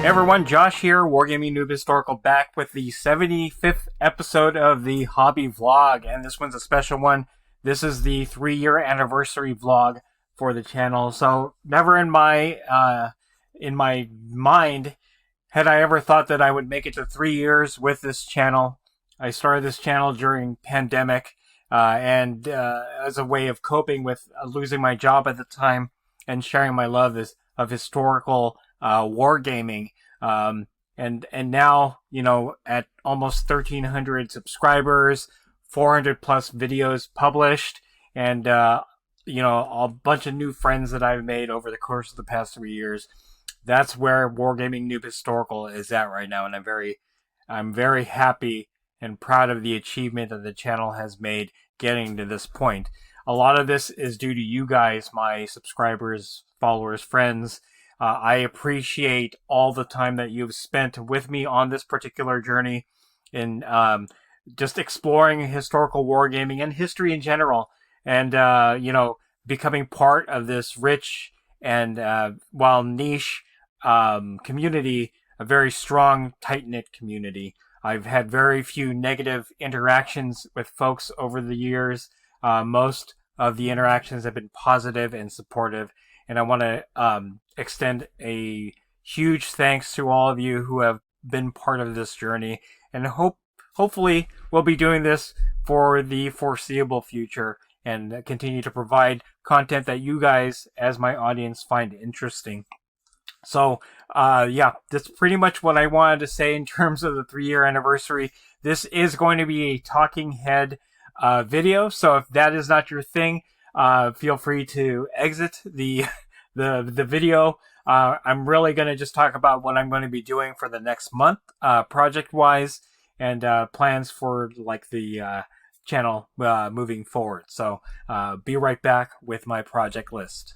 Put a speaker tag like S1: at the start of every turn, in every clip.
S1: Everyone, Josh here, WarGamingNewb Historical, back with the 75th episode of the hobby vlog, and this one's a special one. This is the 3-year anniversary vlog for the channel. So never in my mind had I ever thought that I would make it to 3 years with this channel. I started this channel during pandemic, and as a way of coping with losing my job at the time and sharing my love of historical wargaming. And now, you know, at almost 1,300 subscribers, 400 plus videos published, and you know, a bunch of new friends that I've made over the course of the past 3 years. That's where WarGamingNewb Historical is at right now, and I'm very happy and proud of the achievement that the channel has made getting to this point. A lot of this is due to you guys, my subscribers, followers, friends. I appreciate all the time that you've spent with me on this particular journey in just exploring historical wargaming and history in general, and you know, becoming part of this rich and while niche community, a very strong, tight-knit community. I've had very few negative interactions with folks over the years. Most of the interactions have been positive and supportive. And I want to extend a huge thanks to all of you who have been part of this journey. And hopefully we'll be doing this for the foreseeable future and continue to provide content that you guys, as my audience, find interesting. So, yeah, that's pretty much what I wanted to say in terms of the 3-year anniversary. This is going to be a talking head video. So if that is not your thing, feel free to exit the video. I'm really going to just talk about what I'm going to be doing for the next month, project-wise, and plans for like the channel moving forward. So be right back with my project list.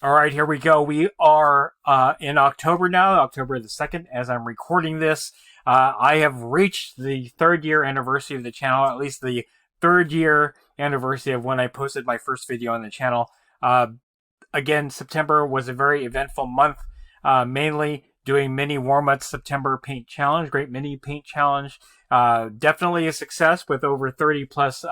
S1: All right, here we go. We are in October now, October the 2nd, as I'm recording this. I have reached the 3rd year anniversary of the channel, at least the 3rd year anniversary of when I posted my first video on the channel. Again, September was a very eventful month, mainly doing mini warm-up September paint challenge, great mini paint challenge. Definitely a success with over 30 plus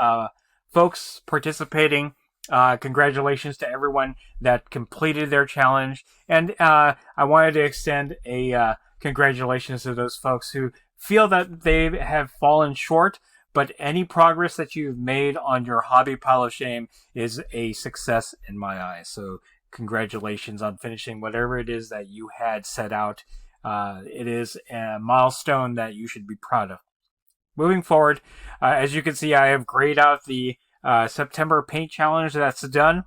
S1: folks participating. Congratulations to everyone that completed their challenge. And I wanted to extend a congratulations to those folks who feel that they have fallen short, but any progress that you've made on your hobby pile of shame is a success in my eyes. So congratulations on finishing whatever it is that you had set out. It is a milestone that you should be proud of. Moving forward, as you can see, I have grayed out the September paint challenge that's done.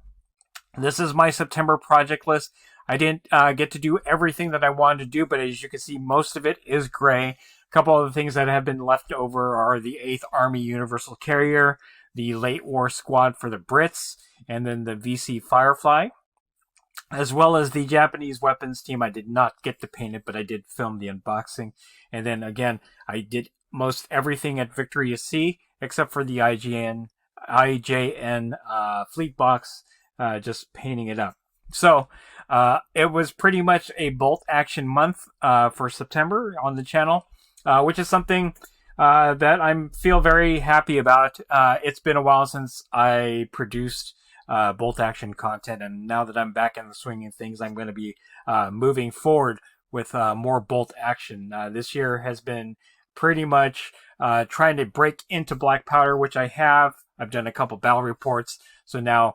S1: This is my September project list. I didn't get to do everything that I wanted to do, but as you can see, most of it is gray. A couple of the things that have been left over are the 8th Army Universal Carrier, the Late War Squad for the Brits, and then the VC Firefly, as well as the Japanese weapons team. I did not get to paint it, but I did film the unboxing. And then again, I did most everything at Victory Sea, except for the IJN fleet box, just painting it up. So it was pretty much a bolt action month for September on the channel, which is something that I feel very happy about. It's been a while since I produced bolt action content, and now that I'm back in the swing of things, I'm going to be moving forward with more bolt action. This year has been pretty much trying to break into black powder, which I have. I've done a couple battle reports, so now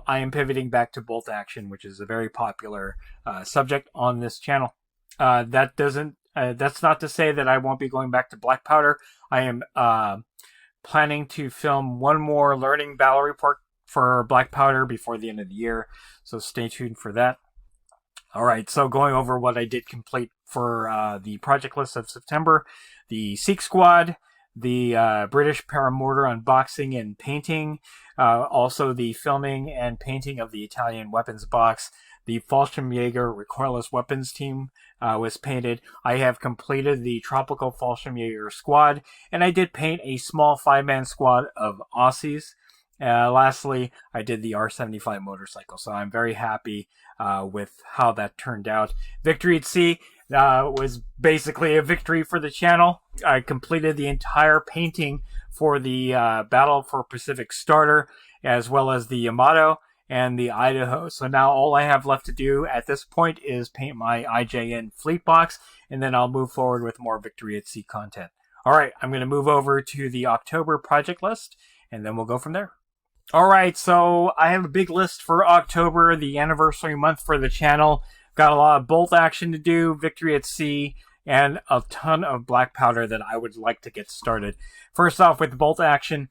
S1: I am pivoting back to bolt action, which is a very popular subject on this channel. That's not to say that I won't be going back to black powder. I am planning to film one more learning battle report for black powder before the end of the year, so stay tuned for that. All right, so going over what I did complete for the project list of September: the Sikh Squad, the British Paramortar unboxing and painting, also the filming and painting of the Italian weapons box. The Fallschirmjäger recoilless weapons team was painted. I have completed the Tropical Fallschirmjäger squad, and I did paint a small 5-man squad of Aussies. Lastly, I did the R75 motorcycle, so I'm very happy with how that turned out. Victory at Sea, was basically a victory for the channel. I completed the entire painting for the Battle for Pacific Starter, as well as the Yamato and the Idaho. So now all I have left to do at this point is paint my IJN fleet box, and then I'll move forward with more Victory at Sea content. All right, I'm going to move over to the October project list, and then we'll go from there. All right, so I have a big list for October, the anniversary month for the channel. Got a lot of bolt action to do, Victory at Sea, and a ton of black powder that I would like to get started. First off, with bolt action,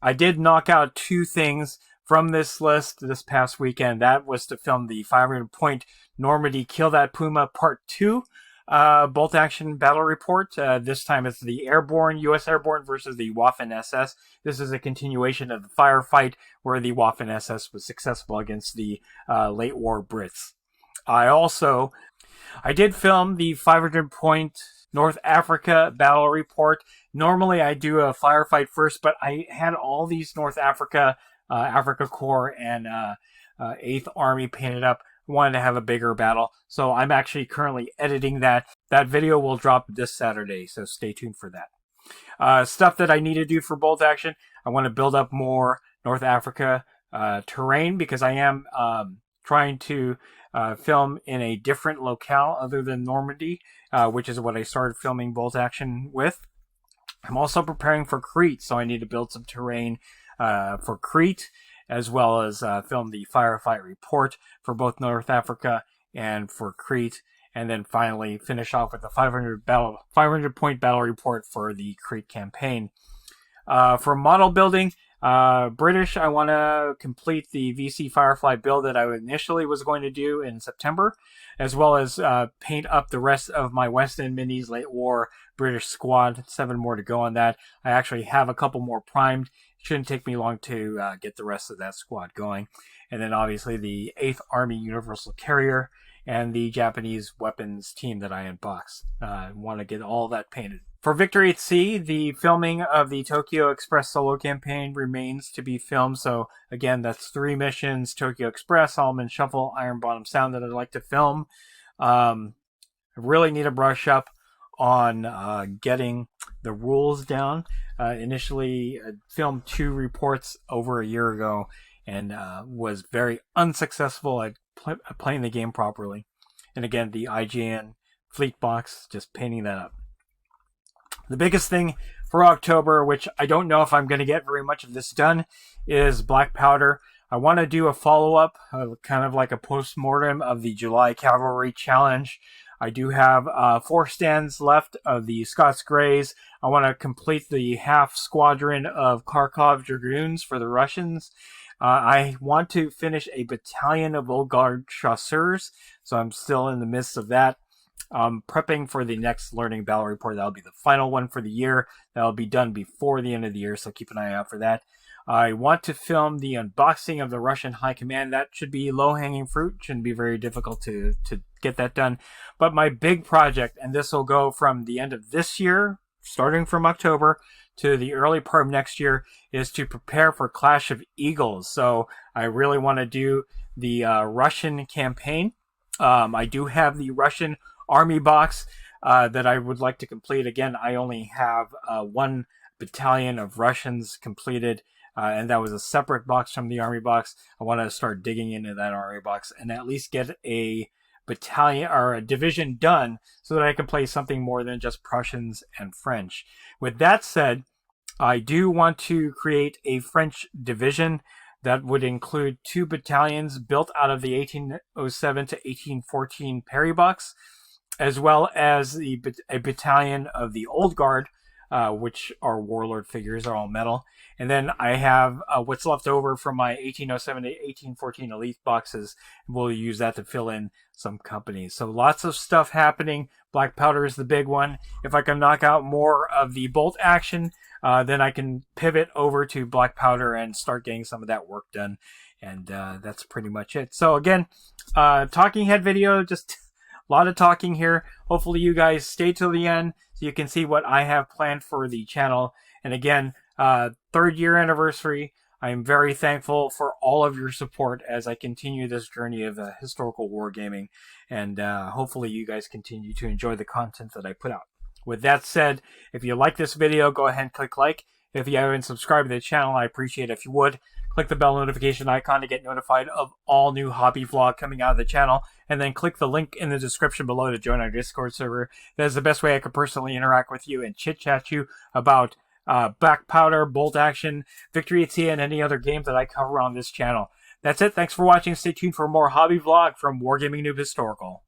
S1: I did knock out 2 things from this list this past weekend. That was to film the 500-point Normandy Kill That Puma Part 2 bolt action battle report. This time it's the Airborne, U.S. Airborne versus the Waffen SS. This is a continuation of the firefight where the Waffen SS was successful against the late war Brits. I did film the 500-point North Africa battle report. Normally I do a firefight first, but I had all these North Africa, Africa Corps, and 8th Army painted up. Wanted to have a bigger battle, so I'm actually currently editing that. That video will drop this Saturday, so stay tuned for that. Stuff that I need to do for bolt action, I want to build up more North Africa terrain, because I am trying to film in a different locale other than Normandy, which is what I started filming bolt action with. I'm also preparing for Crete, so I need to build some terrain for Crete, as well as film the firefight report for both North Africa and for Crete, and then finally finish off with the 500-point battle report for the Crete campaign. For model building, British, I want to complete the VC Firefly build that I initially was going to do in September, as well as paint up the rest of my West End Minis Late War British squad. 7 more to go on that. I actually have a couple more primed. Shouldn't take me long to get the rest of that squad going. And then obviously the 8th Army Universal Carrier and the Japanese weapons team that I unboxed. Want to get all that painted. For Victory at Sea, the filming of the Tokyo Express solo campaign remains to be filmed. So again, that's 3 missions: Tokyo Express, Solomon Shuffle, Iron Bottom Sound, that I'd like to film. I really need to brush up on getting the rules down. Initially filmed 2 reports over a year ago and was very unsuccessful at playing the game properly. And again, the IGN fleet box, just painting that up. The biggest thing for October, which I don't know if I'm going to get very much of this done, is black powder. I want to do a follow-up, kind of like a post-mortem of the July Cavalry Challenge. I do have 4 stands left of the Scots Greys. I want to complete the half squadron of Kharkov Dragoons for the Russians. I want to finish a battalion of Old Guard Chasseurs, so I'm still in the midst of that. Prepping for the next Learning Battle Report. That'll be the final one for the year. That'll be done before the end of the year, so keep an eye out for that. I want to film the unboxing of the Russian High Command. That should be low-hanging fruit. Shouldn't be very difficult to get that done. But my big project, and this will go from the end of this year, starting from October, to the early part of next year, is to prepare for Clash of Eagles. So I really want to do the Russian campaign. I do have the Russian Army box that I would like to complete. Again, I only have 1 battalion of Russians completed, and that was a separate box from the Army box. I want to start digging into that Army box and at least get a battalion or a division done so that I can play something more than just Prussians and French. With that said, I do want to create a French division that would include 2 battalions built out of the 1807 to 1814 Perry box, as well as a battalion of the Old Guard, which are warlord figures, are all metal. And then I have what's left over from my 1807 to 1814 elite boxes. We'll use that to fill in some companies. So lots of stuff happening. Black powder is the big one. If I can knock out more of the bolt action, then I can pivot over to black powder and start getting some of that work done. And that's pretty much it. So again, talking head video, just a lot of talking here. Hopefully you guys stay till the end so you can see what I have planned for the channel. And again, 3rd year anniversary. I am very thankful for all of your support as I continue this journey of historical wargaming, and hopefully you guys continue to enjoy the content that I put out. With that said, if you like this video, go ahead and click like. If you haven't subscribed to the channel, I appreciate it if you would. Click the bell notification icon to get notified of all new hobby vlog coming out of the channel, and then click the link in the description below to join our Discord server. That is the best way I could personally interact with you and chit-chat you about back powder, bolt action, Victory at Sea, and any other game that I cover on this channel. That's it. Thanks for watching. Stay tuned for more hobby vlog from WarGamingNewb Historical.